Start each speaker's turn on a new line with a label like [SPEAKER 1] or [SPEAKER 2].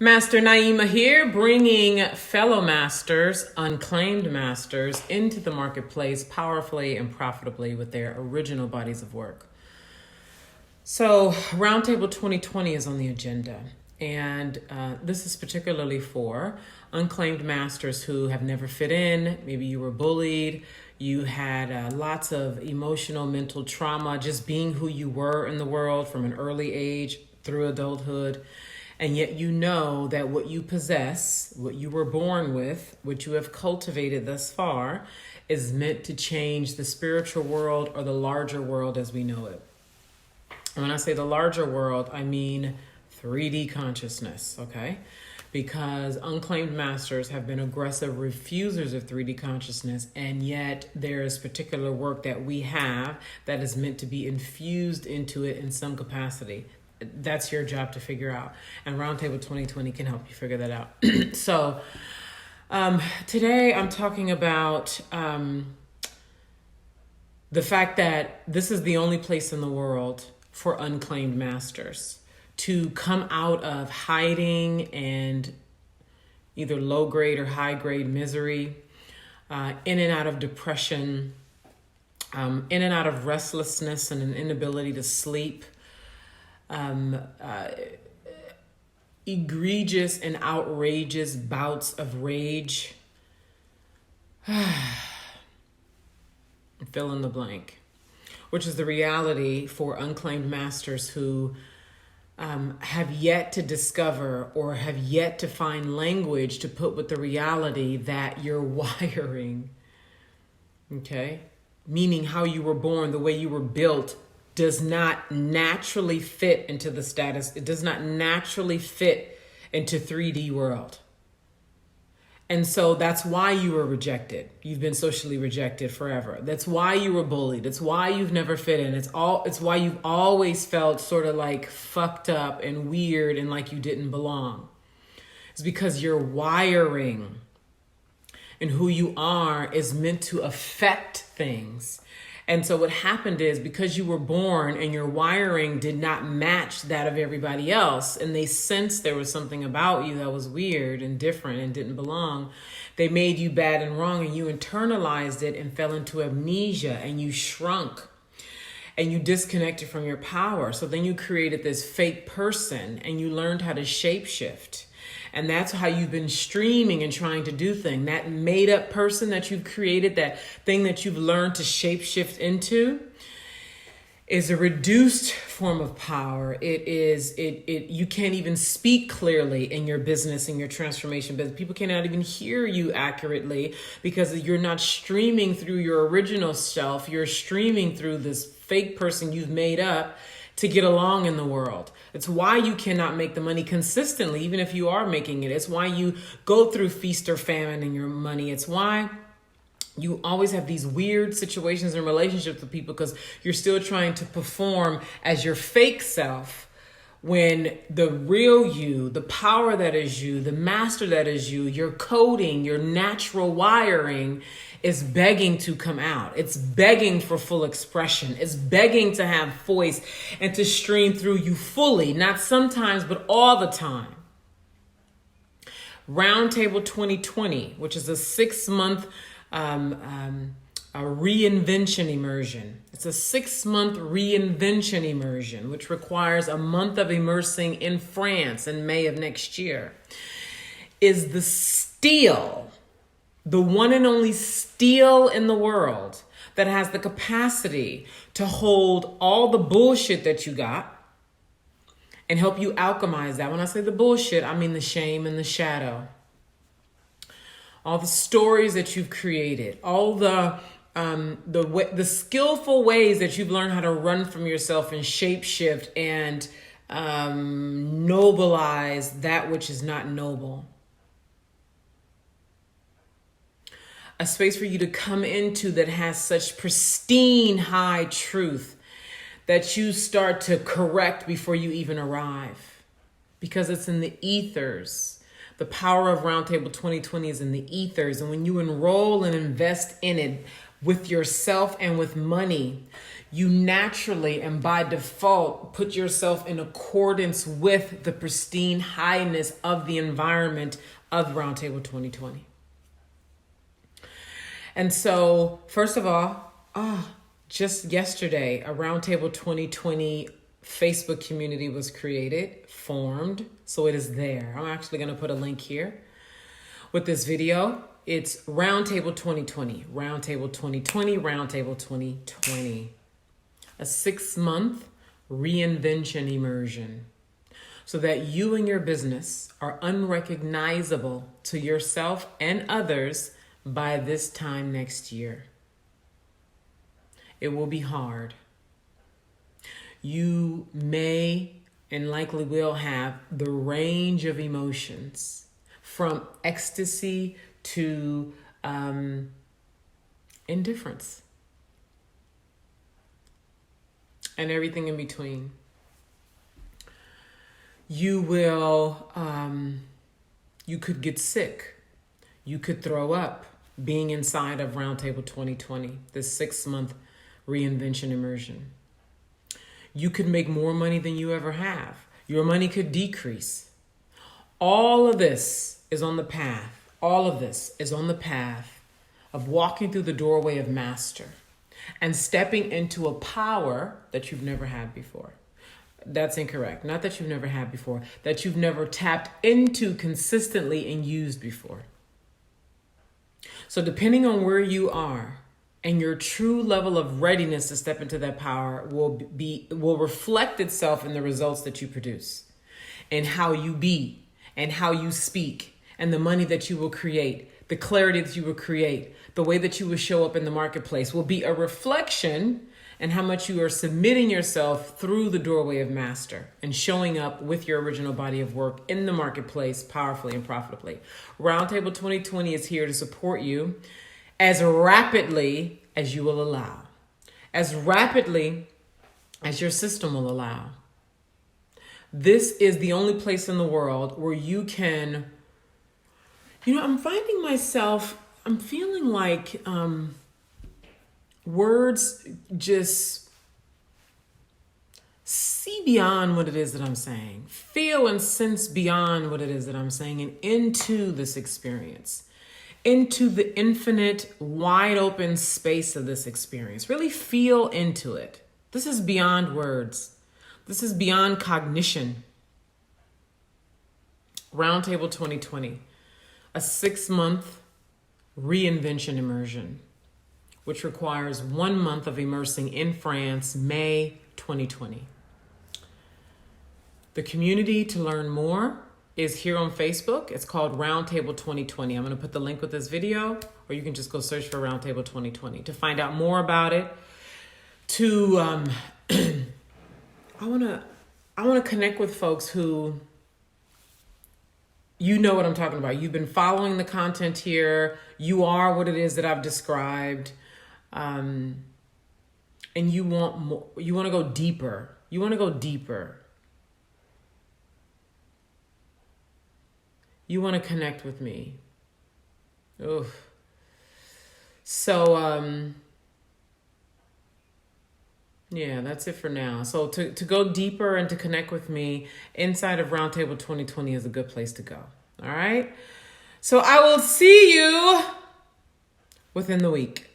[SPEAKER 1] Master Naima here, bringing fellow masters, unclaimed masters, into the marketplace powerfully and profitably with their original bodies of work. So, Roundtable 2020 is on the agenda, and this is particularly for unclaimed masters who have never fit in. Maybe you were bullied, you had lots of emotional, mental trauma, just being who you were in the world from an early age through adulthood. And yet you know that what you possess, what you were born with, what you have cultivated thus far, is meant to change the spiritual world or the larger world as we know it. And when I say the larger world, I mean 3D consciousness, okay? Because unclaimed masters have been aggressive refusers of 3D consciousness, and yet there is particular work that we have that is meant to be infused into it in some capacity. That's your job to figure out. And Roundtable 2020 can help you figure that out. So today I'm talking about the fact that this is the only place in the world for unclaimed masters to come out of hiding and either low grade or high grade misery, in and out of depression, in and out of restlessness and an inability to sleep, egregious and outrageous bouts of rage. Fill in the blank, which is the reality for unclaimed masters who have yet to discover or have yet to find language to put with the reality that your wiring, okay, meaning how you were born, the way you were built, does not naturally fit into the status. It does not naturally fit into 3D world. And so that's why you were rejected. You've been socially rejected forever. That's why you were bullied. It's why you've never fit in. It's why you've always felt sort of like fucked up and weird and like you didn't belong. It's because your wiring and who you are is meant to affect things. And so what happened is, because you were born and your wiring did not match that of everybody else, and they sensed there was something about you that was weird and different and didn't belong, they made you bad and wrong, and you internalized it and fell into amnesia, and you shrunk and you disconnected from your power. So then you created this fake person and you learned how to shapeshift. And that's how you've been streaming and trying to do things. That made up person that you've created, that thing that you've learned to shapeshift into, is a reduced form of power. You can't even speak clearly in your business, in your transformation business. People cannot even hear you accurately because you're not streaming through your original self. You're streaming through this fake person you've made up to get along in the world. It's why you cannot make the money consistently, even if you are making it. It's why you go through feast or famine in your money. It's why you always have these weird situations and relationships with people, because you're still trying to perform as your fake self, when the real you, the power that is you, the master that is you, your coding, your natural wiring is begging to come out. It's begging for full expression. It's begging to have voice and to stream through you fully, not sometimes, but all the time. Roundtable 2020, which is a 6-month a reinvention immersion. It's a 6-month reinvention immersion, which requires a month of immersing in France in May of next year, is the steel, the one and only steel in the world that has the capacity to hold all the bullshit that you got and help you alchemize that. When I say the bullshit, I mean the shame and the shadow. All the stories that you've created, all the skillful ways that you've learned how to run from yourself and shapeshift and nobilize that which is not noble. A space for you to come into that has such pristine high truth that you start to correct before you even arrive, because it's in the ethers. The power of Roundtable 2020 is in the ethers. And when you enroll and invest in it with yourself and with money, you naturally and by default put yourself in accordance with the pristine highness of the environment of Roundtable 2020. And so, first of all, just yesterday, a Roundtable 2020 Facebook community was created, formed, so it is there. I'm actually going to put a link here with this video. It's Roundtable 2020, Roundtable 2020, Roundtable 2020. A 6-month reinvention immersion so that you and your business are unrecognizable to yourself and others by this time next year. It will be hard. You may and likely will have the range of emotions from ecstasy to indifference and everything in between. You will, you could get sick. You could throw up being inside of Roundtable 2020, this 6-month reinvention immersion. You could make more money than you ever have. Your money could decrease. All of this is on the path. All of this is on the path of walking through the doorway of master and stepping into a power that you've never had before. That's incorrect. Not that you've never had before, that you've never tapped into consistently and used before. So depending on where you are and your true level of readiness to step into that power will reflect itself in the results that you produce and how you be and how you speak and the money that you will create, the clarity that you will create, the way that you will show up in the marketplace will be a reflection and how much you are submitting yourself through the doorway of master and showing up with your original body of work in the marketplace powerfully and profitably. Roundtable 2020 is here to support you as rapidly as you will allow, as rapidly as your system will allow. This is the only place in the world where you can, I'm finding myself, I'm feeling like words just see beyond what it is that I'm saying, feel and sense beyond what it is that I'm saying, and into this experience, into the infinite, wide open space of this experience. Really feel into it. This is beyond words. This is beyond cognition. Roundtable 2020, a 6-month reinvention immersion, which requires 1 month of immersing in France, May 2020. The community to learn more is here on Facebook. It's called Roundtable 2020. I'm going to put the link with this video, or you can just go search for Roundtable 2020 to find out more about it. I want to connect with folks who, you know what I'm talking about. You've been following the content here. You are what it is that I've described. And you want more, you want to go deeper. You want to go deeper. You want to connect with me. Oof. So, yeah, that's it for now. So to go deeper and to connect with me inside of Roundtable 2020 is a good place to go. All right. So I will see you within the week.